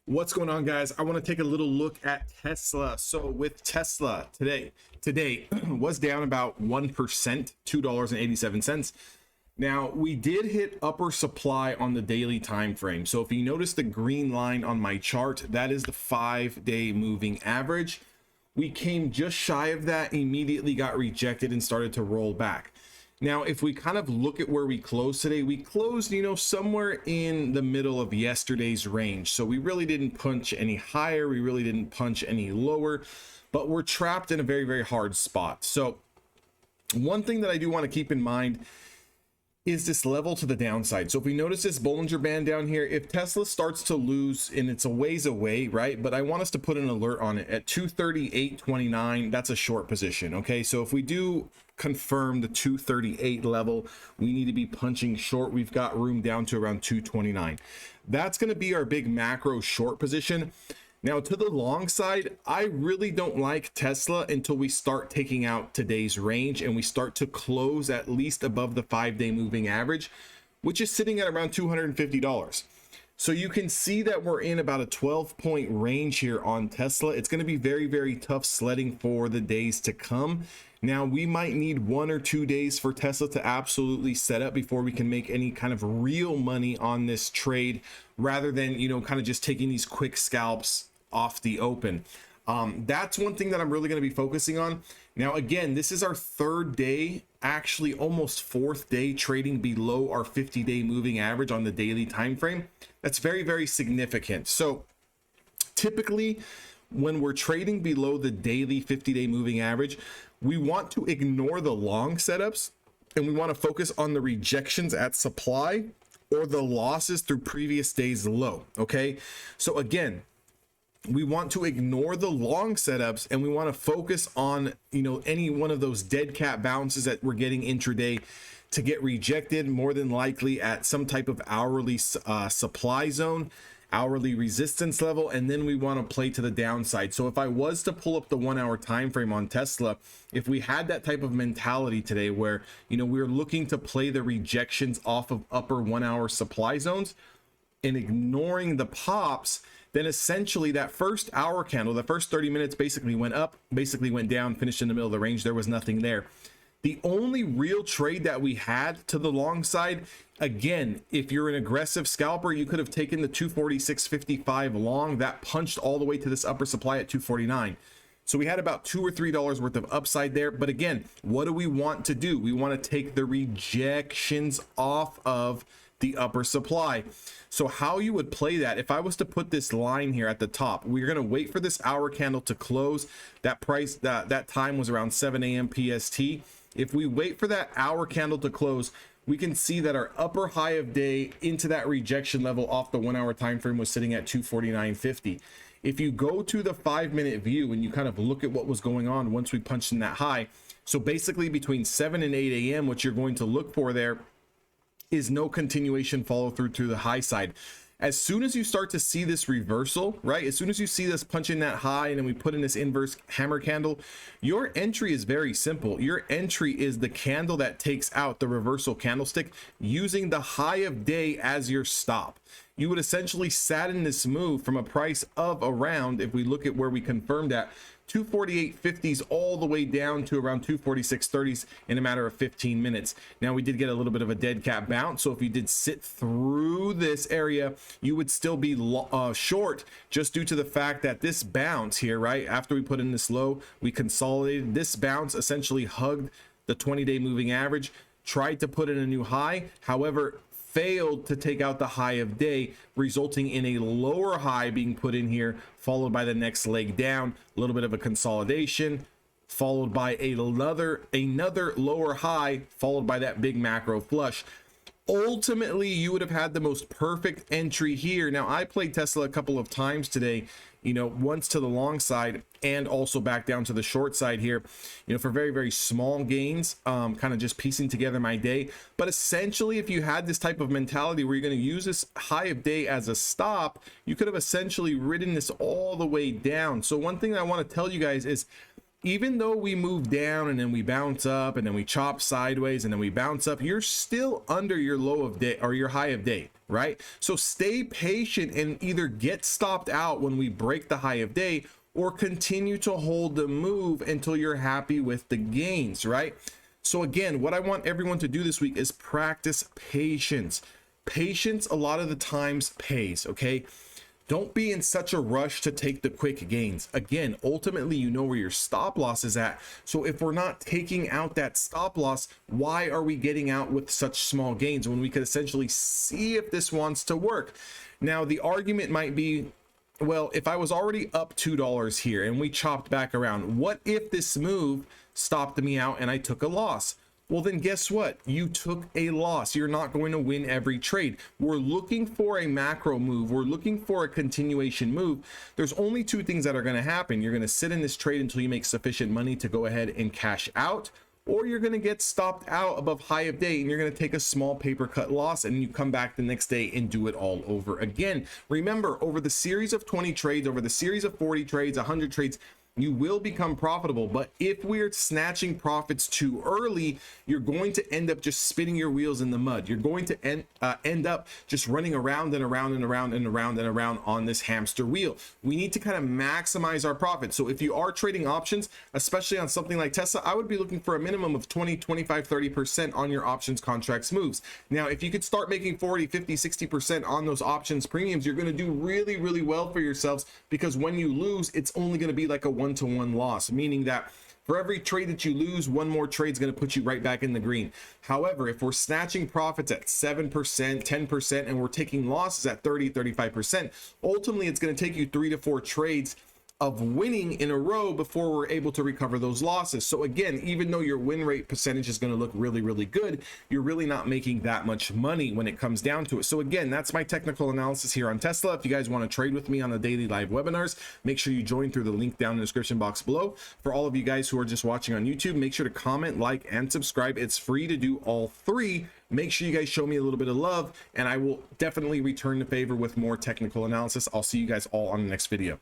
What's going on, guys? I want to take a little look at Tesla. So with Tesla today was down about 1%, $2.87. Now we did hit upper supply on the daily time frame. So if you notice the green line on my chart, that is the 5-day moving average. We came just shy of that, immediately got rejected and started to roll back. Now, if we kind of look at where we closed today, we closed, somewhere in the middle of yesterday's range. So we really didn't punch any higher. We really didn't punch any lower, but we're trapped in a very, very hard spot. So one thing that I do want to keep in mind is this level to the downside. So if we notice this Bollinger Band down here, if Tesla starts to lose, and it's a ways away, right? But I want us to put an alert on it at 238.29. That's a short position. Okay, so if we do confirm the 238 level, we need to be punching short. We've got room down to around 229. That's going to be our big macro short position. Now to the long side, I really don't like Tesla until we start taking out today's range and we start to close at least above the 5-day moving average, which is sitting at around $250. So you can see that we're in about a 12-point range here on Tesla. It's going to be very, very tough sledding for the days to come. Now we might need 1 or 2 days for Tesla to absolutely set up before we can make any kind of real money on this trade, rather than, kind of just taking these quick scalps off the open. That's one thing that I'm really going to be focusing on. Now, again, this is our 3rd day, actually almost 4th day trading below our 50-day moving average on the daily time frame. That's very, very significant. So typically when we're trading below the daily 50-day moving average, we want to ignore the long setups and we want to focus on the rejections at supply or the losses through previous days low. Okay, so again, we want to ignore the long setups and we want to focus on, any one of those dead cat bounces that we're getting intraday to get rejected, more than likely at some type of hourly supply zone, hourly resistance level, and then we want to play to the downside. So if I was to pull up the 1-hour time frame on Tesla, if we had that type of mentality today where, we're looking to play the rejections off of upper 1-hour supply zones and ignoring the pops, then essentially that first hour candle, the first 30 minutes basically went up, basically went down, finished in the middle of the range. There was nothing there. The only real trade that we had to the long side, again, if you're an aggressive scalper, you could have taken the 246.55 long that punched all the way to this upper supply at 249. So we had about $2 or $3 worth of upside there. But again, what do we want to do? We want to take the rejections off of the upper supply. So how you would play that, if I was to put this line here at the top, we're going to wait for this hour candle to close. That price, that time was around 7 a.m. PST. If we wait for that hour candle to close, we can see that our upper high of day into that rejection level off the 1-hour time frame was sitting at 249.50. If you go to the 5-minute view and you kind of look at what was going on once we punched in that high, so basically between 7 and 8 a.m., what you're going to look for there is no continuation follow through to the high side. As soon as you start to see this reversal, right? As soon as you see this punch in that high and then we put in this inverse hammer candle, your entry is very simple. Your entry is the candle that takes out the reversal candlestick using the high of day as your stop. You would essentially sat in this move from a price of around, if we look at where we confirmed at, 248.50s all the way down to around 246.30s in a matter of 15 minutes. Now we did get a little bit of a dead cat bounce, so if you did sit through this area, you would still be short, just due to the fact that this bounce here, right after we put in this low, we consolidated. This bounce essentially hugged the 20-day moving average, tried to put in a new high, however failed to take out the high of day, resulting in a lower high being put in here, followed by the next leg down, a little bit of a consolidation, followed by another lower high, followed by that big macro flush. Ultimately, you would have had the most perfect entry here. Now, I played Tesla a couple of times today, once to the long side and also back down to the short side here, for very, very small gains, kind of just piecing together my day. But essentially, if you had this type of mentality where you're going to use this high of day as a stop, you could have essentially ridden this all the way down. So one thing I want to tell you guys is, even though we move down and then we bounce up and then we chop sideways and then we bounce up, you're still under your low of day or your high of day, right? So stay patient and either get stopped out when we break the high of day or continue to hold the move until you're happy with the gains, right? So again, what I want everyone to do this week is practice patience. Patience a lot of the times pays, okay? Don't be in such a rush to take the quick gains. Again, ultimately, you know where your stop loss is at. So if we're not taking out that stop loss, why are we getting out with such small gains when we could essentially see if this wants to work? Now, the argument might be, well, if I was already up $2 here and we chopped back around, what if this move stopped me out and I took a loss? Well, then guess what? You took a loss. You're not going to win every trade. We're looking for a macro move. We're looking for a continuation move. There's only two things that are going to happen. You're going to sit in this trade until you make sufficient money to go ahead and cash out, or you're going to get stopped out above high of day and you're going to take a small paper cut loss and you come back the next day and do it all over again. Remember, over the series of 20 trades, over the series of 40 trades, 100 trades, you will become profitable. But if we're snatching profits too early, you're going to end up just spinning your wheels in the mud. You're going to end up just running around and around and around and around and around on this hamster wheel. We need to kind of maximize our profit. So if you are trading options, especially on something like Tesla, I would be looking for a minimum of 20, 25, 30% on your options contracts moves. Now, if you could start making 40, 50, 60% on those options premiums, you're going to do really, really well for yourselves, because when you lose, it's only going to be like a 1-to-1 loss, meaning that for every trade that you lose, one more trade is going to put you right back in the green. However, if we're snatching profits at 7%, 10%, and we're taking losses at 30, 35%, ultimately it's going to take you 3 to 4 trades of winning in a row before we're able to recover those losses. So again, even though your win rate percentage is going to look really, really good, you're really not making that much money when it comes down to it. So again, that's my technical analysis here on Tesla. If you guys want to trade with me on the daily live webinars, make sure you join through the link down in the description box below. For all of you guys who are just watching on YouTube, make sure to comment, like, and subscribe. It's free to do all three. Make sure you guys show me a little bit of love, and I will definitely return the favor with more technical analysis. I'll see you guys all on the next video.